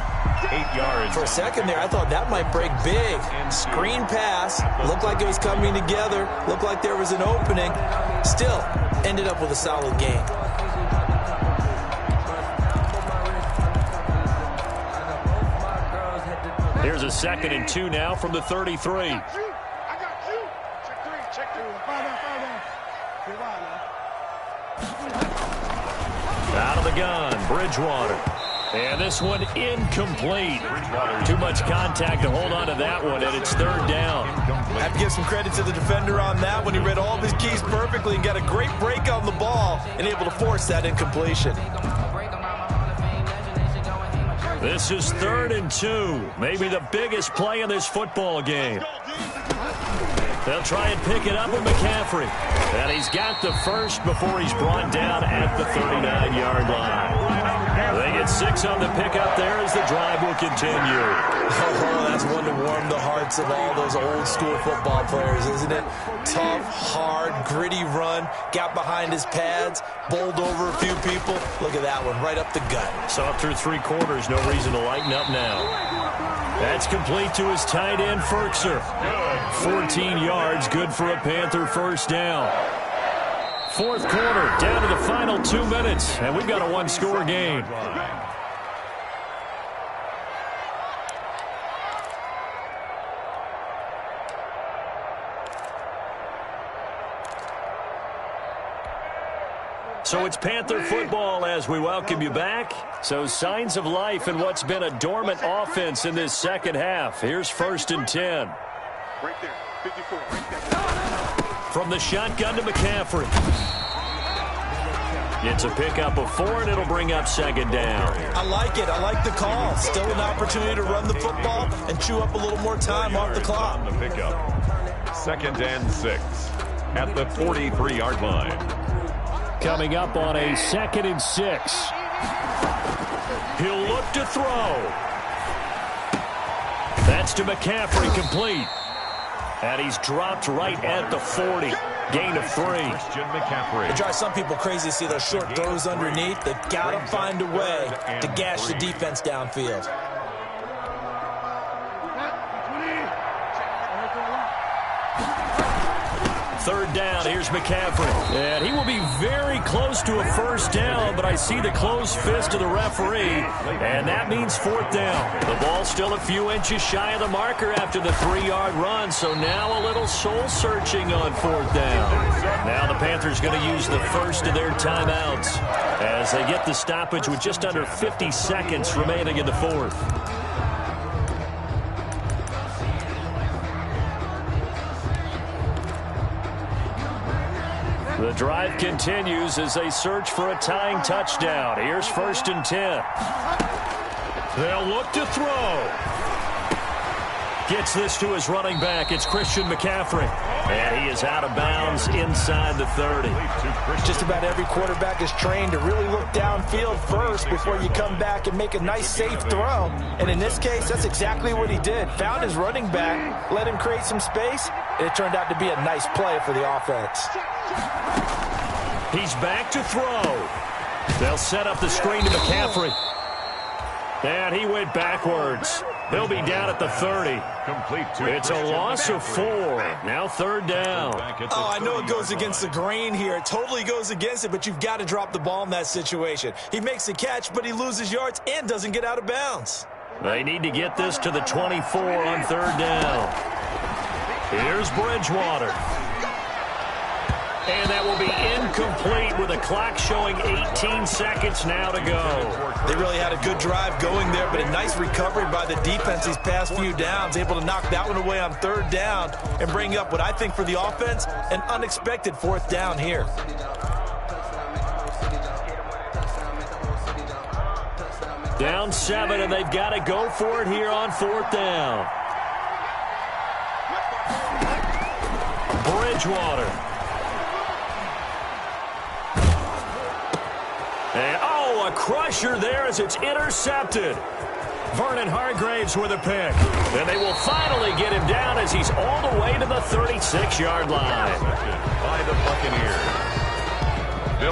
F: 8 yards.
E: For a second there, I thought that might break big. Screen pass. Looked like it was coming together. Looked like there was an opening. Still, ended up with a solid game.
C: Here's a 2nd and 2 now from the 33. Out of the gun, Bridgewater. And this one incomplete. Too much contact to hold on to that one, and it's 3rd down.
E: I have to give some credit to the defender on that one. He read all of his keys perfectly and got a great break on the ball and able to force that incompletion.
C: This is 3rd and 2. Maybe the biggest play in this football game. They'll try and pick it up with McCaffrey. And he's got the first before he's brought down at the 39-yard line. They get And 6 on the pickup there as the drive will continue.
E: Oh, that's one to warm the hearts of all those old school football players, isn't it? Tough, hard, gritty run, got behind his pads, bowled over a few people. Look at that one, right up the gut.
C: So up through 3 quarters, no reason to lighten up now. That's complete to his tight end, Ferkser. 14 yards, good for a Panther first down. 4th quarter, down to the final 2 minutes, and we've got a 1-score game. So it's Panther football as we welcome you back. So signs of life in what's been a dormant offense in this second half. Here's 1st and 10.
G: Right there, 54, right there.
C: From the shotgun to McCaffrey. It's a pickup of 4, and it'll bring up 2nd down.
E: I like it. I like the call. Still an opportunity to run the football and chew up a little more time off the clock.
F: On the pickup. 2nd and 6 at the 43-yard line.
C: Coming up on a 2nd and 6. He'll look to throw. That's to McCaffrey, complete. And he's dropped right at the 40. Gain of 3.
F: Christian McCaffrey.
E: It drives some people crazy to see those short throws underneath. They've got to find a way to gash the defense downfield.
C: Third down, here's McCaffrey. And he will be very close to a first down, but I see the closed fist of the referee, and that means 4th down. The ball's still a few inches shy of the marker after the 3-yard run, so now a little soul-searching on 4th down. Now the Panthers going to use the first of their timeouts as they get the stoppage with just under 50 seconds remaining in the 4th. The drive continues as they search for a tying touchdown. Here's 1st and 10. They'll look to throw. Gets this to his running back. It's Christian McCaffrey. And he is out of bounds inside the 30.
E: Just about every quarterback is trained to really look downfield first before you come back and make a nice, safe throw. And in this case, that's exactly what he did. Found his running back, let him create some space, and it turned out to be a nice play for the offense.
C: He's back to throw. They'll set up the screen to McCaffrey. And he went backwards. He'll be down at the 30. It's a loss of 4. Now 3rd down.
E: Oh, I know it goes against the grain here. It totally goes against it, but you've got to drop the ball in that situation. He makes the catch, but he loses yards and doesn't get out of bounds.
C: They need to get this to the 24 on 3rd down. Here's Bridgewater. And that will be incomplete with the clock showing 18 seconds now to go.
E: They really had a good drive going there, but a nice recovery by the defense these past few downs, able to knock that one away on 3rd down and bring up what I think for the offense, an unexpected 4th down here.
C: Down 7, and they've got to go for it here on 4th down. Bridgewater. And, oh, a crusher there as it's intercepted. Vernon Hargraves with a pick. And they will finally get him down as he's all the way to the 36-yard line.
F: By the Buccaneers.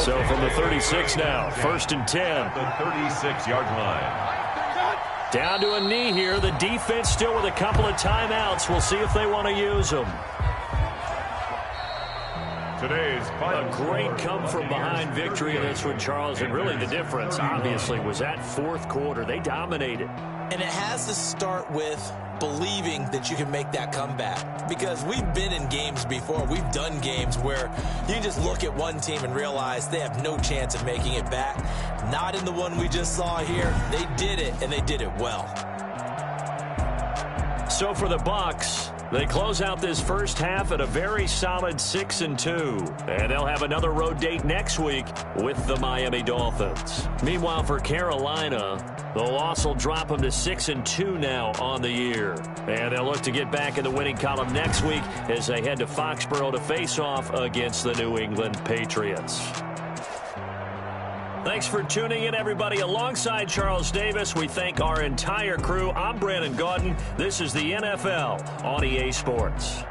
C: So from the 36 now, 1st and 10.
F: The 36-yard line.
C: Down to a knee here. The defense still with a couple of timeouts. We'll see if they want to use them.
F: Today's final.
C: A great come-from-behind victory in this one, Charles. And really the difference, obviously, was that 4th quarter. They dominated.
E: And it has to start with believing that you can make that comeback. Because we've been in games before. We've done games where you just look at one team and realize they have no chance of making it back. Not in the one we just saw here. They did it, and they did it well.
C: So for the Bucs, they close out this first half at a very solid 6-2. And they'll have another road date next week with the Miami Dolphins. Meanwhile, for Carolina, the loss will drop them to 6-2 now on the year. And they'll look to get back in the winning column next week as they head to Foxborough to face off against the New England Patriots. Thanks for tuning in, everybody. Alongside Charles Davis, we thank our entire crew. I'm Brandon Gaudin. This is the NFL on EA Sports.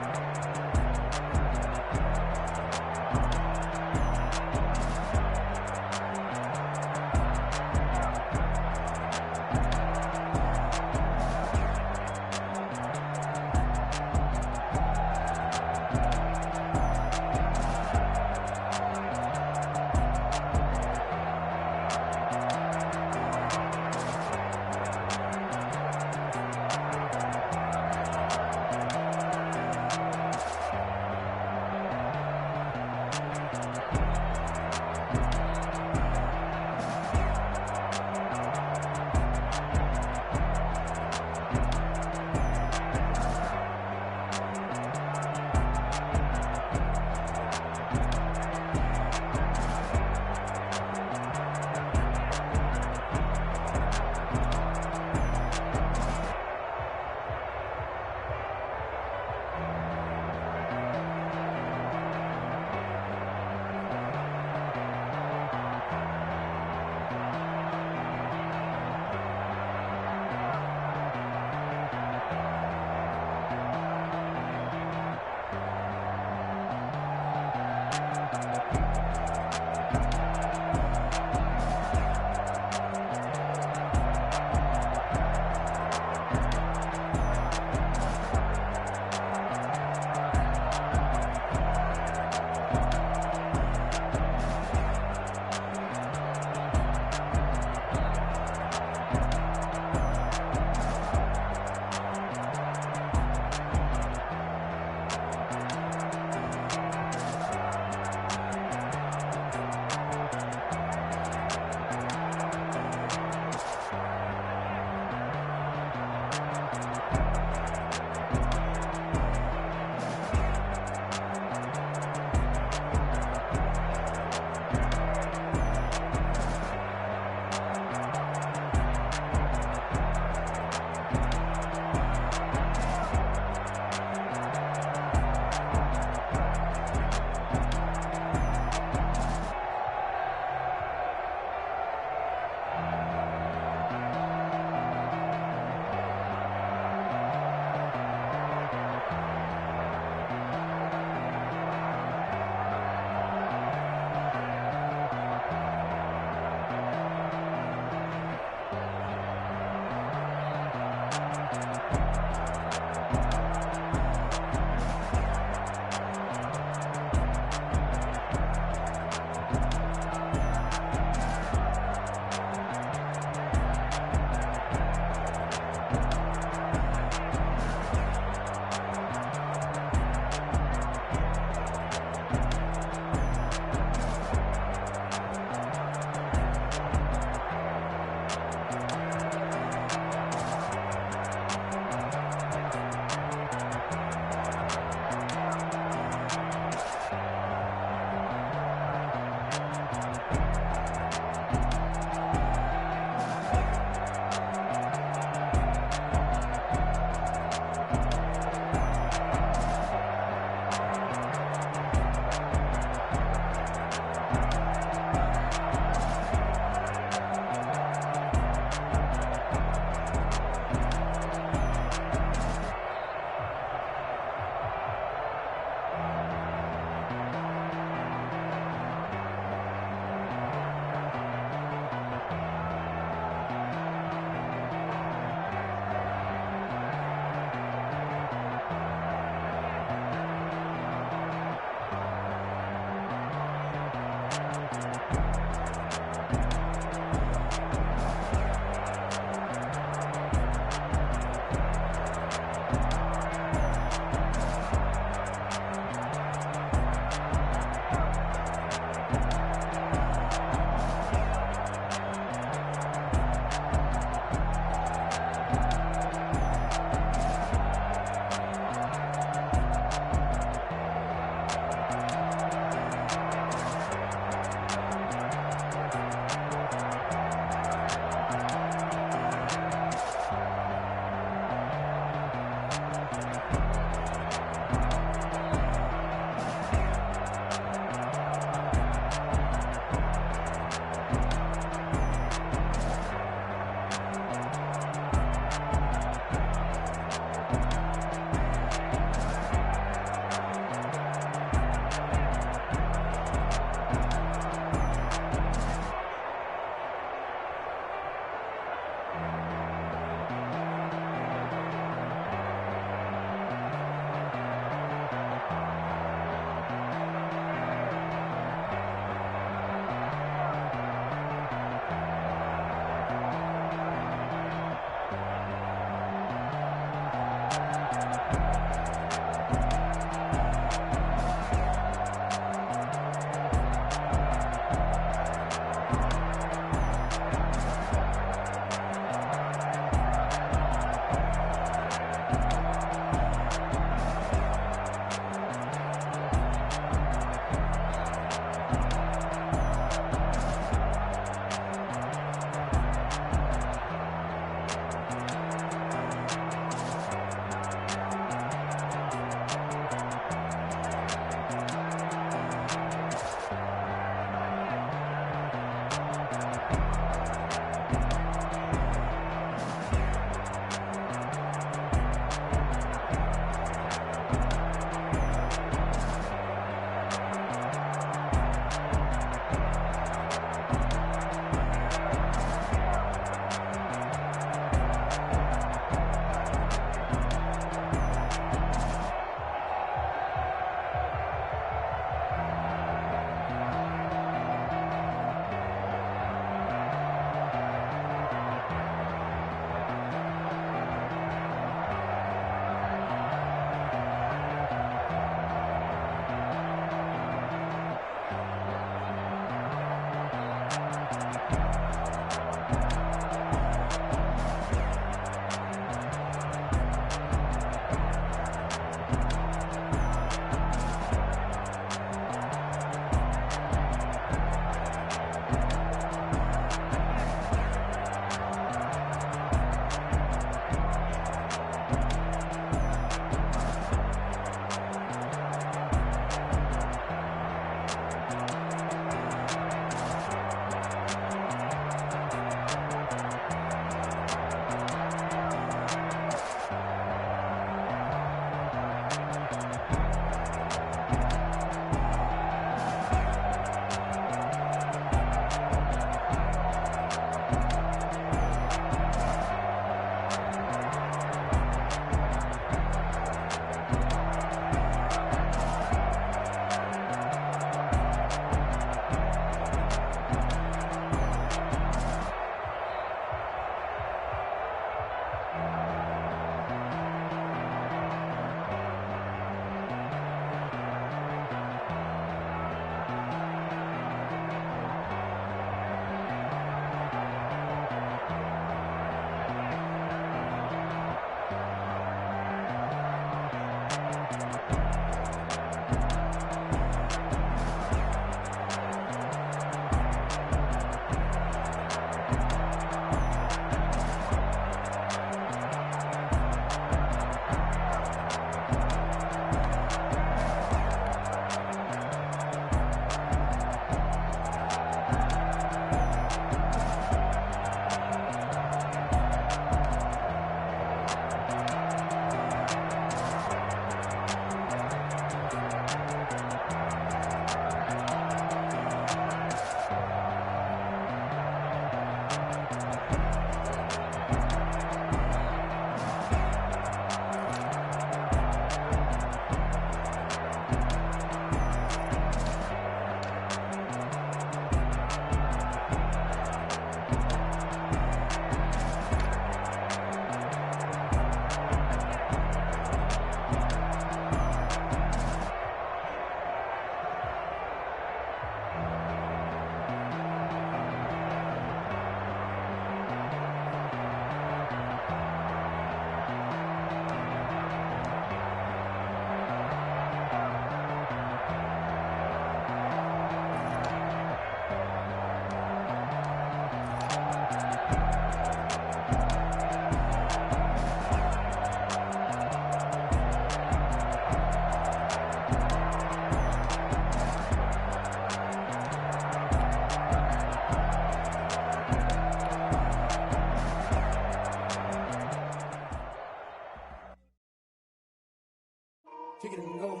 H: Kick it and go.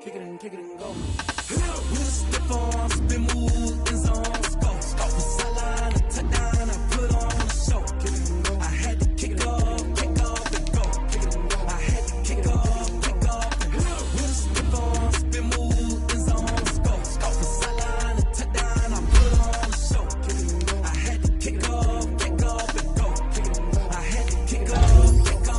H: Kick it and go. With a stiff arm, spin move, in zone, go. From sideline to touchdown, I put on a show. Kick it and go. I had to kick off and go. Kick it and go. I had to kick off and go. With a stiff arm, spin move, in zone, go. From sideline to touchdown, I put on a show. Kick it and go. I had to kick off and go. Kick it and go. I had to kick off and go.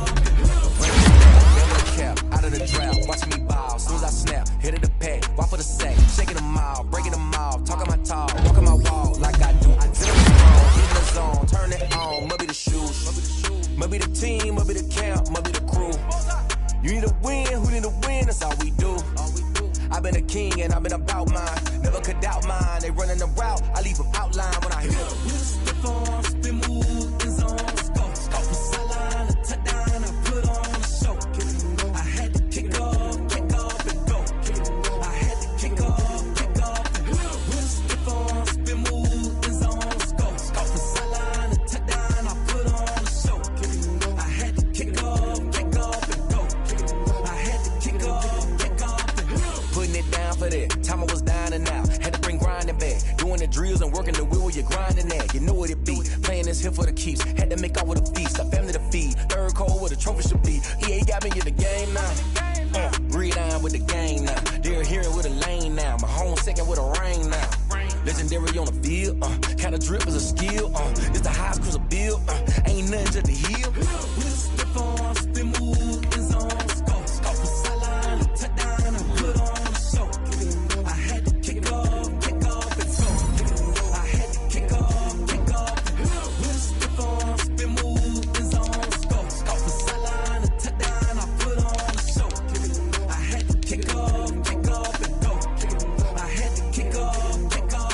B: Cap out of the drought, watch me ball. Soon as I snap, hit it the pad, walk for the sack, shaking them all, breaking them off, talking my talk, walking my wall like I do. I did it wrong, hit the zone, turn it on, must be the shoes, must be the team, must be the camp, must be the crew. You need a win, who need a win? That's all we do. I've been a king and I've been about mine, never could doubt mine. They running the route, I leave them outline when I hit them.
H: With a stiff arm, spin move, in zone, go. From sideline to touchdown, I put on a show. Kick it and go. I had to kick off and go. Kick it and go. I had to kick off and go. With a stiff arm, spin move, in zone, go. From sideline to touchdown, I put on a show. Kick it and go. I had to kick off and go. Kick it and go. I had to kick off and go.
B: Putting it down for that, time I was down and out, had to bring grinding back, doing the drills and working the wheel where you're grinding at, you know what it be, playing this here for the keeps, had to make out with a feast, a family to feed, third cold where the trophy should be, EA got me in the game now, read on with the game now, they're hearing with a lane now, my home second with a rain now, legendary on the field, kind of drip is a skill, it's the highest cruiser bill, ain't nothing to the hill.
H: With a stiff arm, spin move, in zone, go. From sideline to touchdown, I put on a show. Kick it and go. I had to kick off and go. Kick it and go. I had to kick off and go. With a stiff arm, spin move, in zone, go. From sideline to touchdown, I put on a show. Kick it and go. I had to kick off and go. Kick it and go. I had to kick off and go.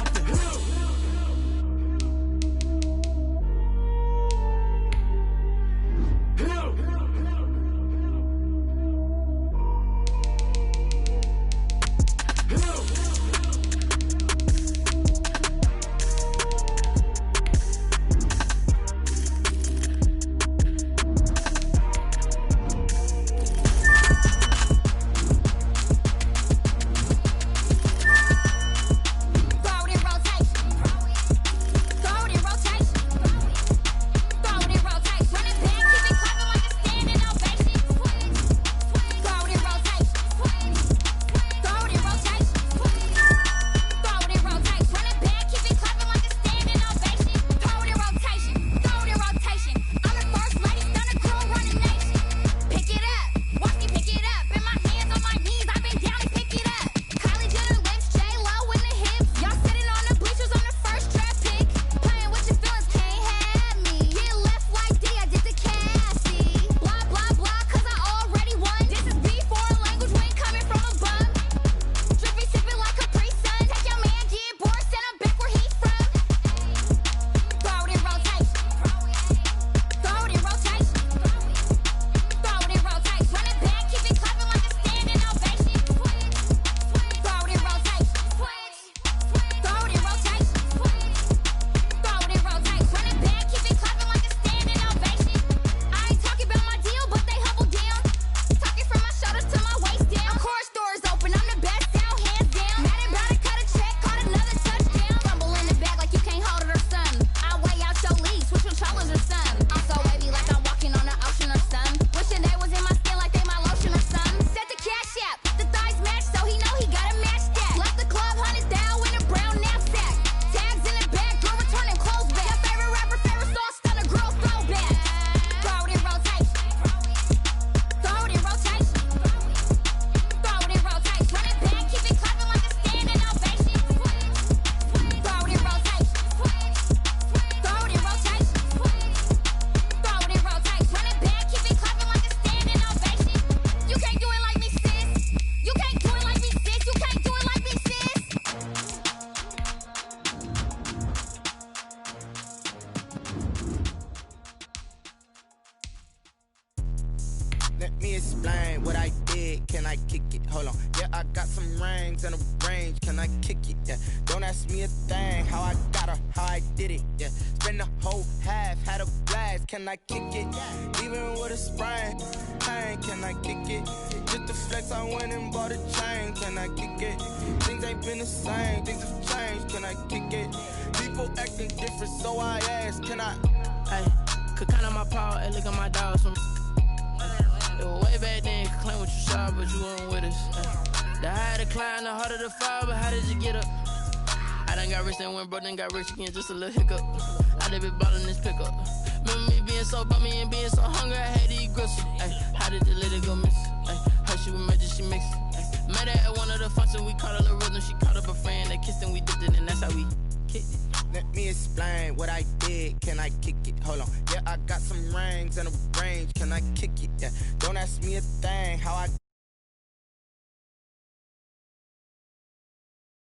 B: explain what I did. Can I kick it? Hold on. Yeah, I got some rings and a range. Can I kick it? Yeah. Don't ask me a thing. How I got her, how I did it. Yeah. Spend the whole half, had a blast. Can I kick it? Even with a sprain. Pain, can I kick it? Just the flex, I went and bought a chain. Can I kick it? Things ain't been the same. Things have changed. Can I kick it? People acting different, so I ask. Can I?
A: Hey, could count on my power, hey, look at my dogs from. It was way back then, could claim what you saw, but you weren't with us. The higher the climb, the harder the fall, but how did you get up? I done got rich and went broke, then got rich again, just a little hiccup. I done been ballin' this pickup. Remember me being so bummy and being so hungry, I had to eat gristle. Ay, how did the lady go miss? Ay, her she was magic, she mixed. Met her at one of the functions, we caught a little rhythm, she caught up a friend, they kissed and we dipped it, and that's how we kicked it.
B: Let me explain what I did. Can I kick it? Hold on. Yeah, I got some rings and a range. Can I kick it? Yeah. Don't ask me a thing. How I